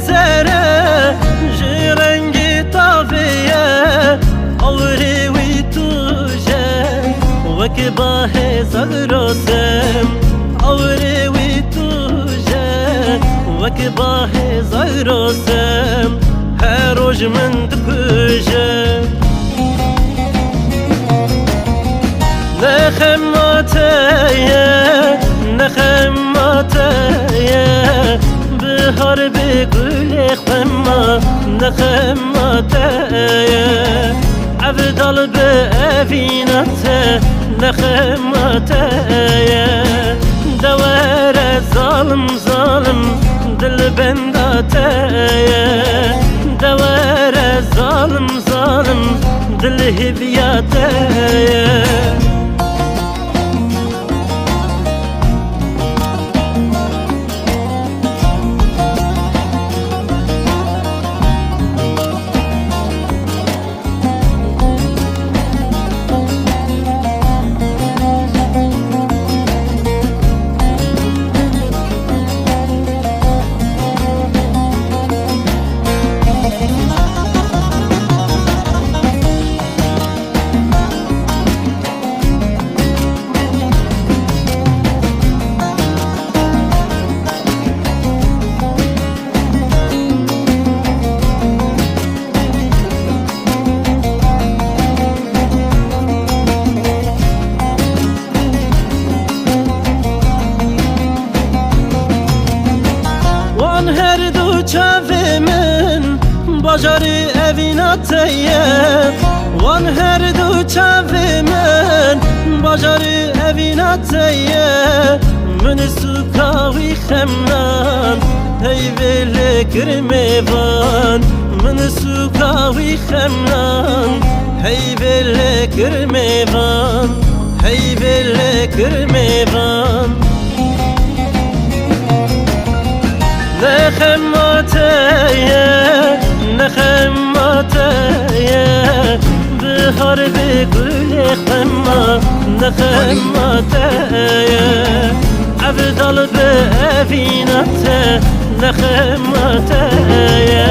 سره جرنگی طافیه آوری وی توجه وکی باه زغراسم آوری وی توجه وکی باه زغراسم هر روز من دکوجه نخماتیه نخماتیه بهار بگل خما نخماتیه عبدال به افیناته نخماتیه دوار ظالم ظالم دل بنداتیه دوار ظالم ظالم دل هبیاتیه هر دو چاوی من باجاری اویناتیه وان هر دو چاوی من باجاری اویناتیه من سوکاوی خمنان هی ویل کرمیوان من سوکاوی خمنان هی ویل کرمیوان هی ویل کرمیوان نخماتیه نخماتیه بهار بگل خما نخماتیه عبدال به افیناته نخماتیه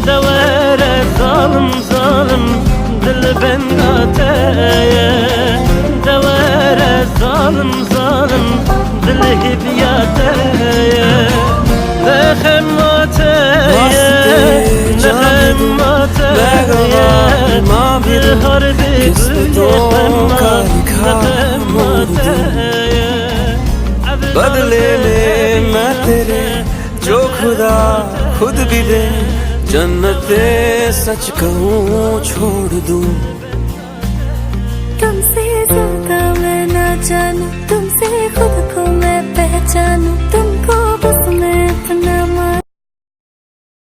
دوار ظالم ظالم دل بنداتیه دوار ظالم ظالم دل هبیاتیه نخماتیه نخماتیه بهار بگل خما نخماتیه बदले ले मैं तेरे जो खुदा खुद भी दे जन्नते सच कहूँ छोड़ दूँ तुमसे ज्यादा मैं ना जानूं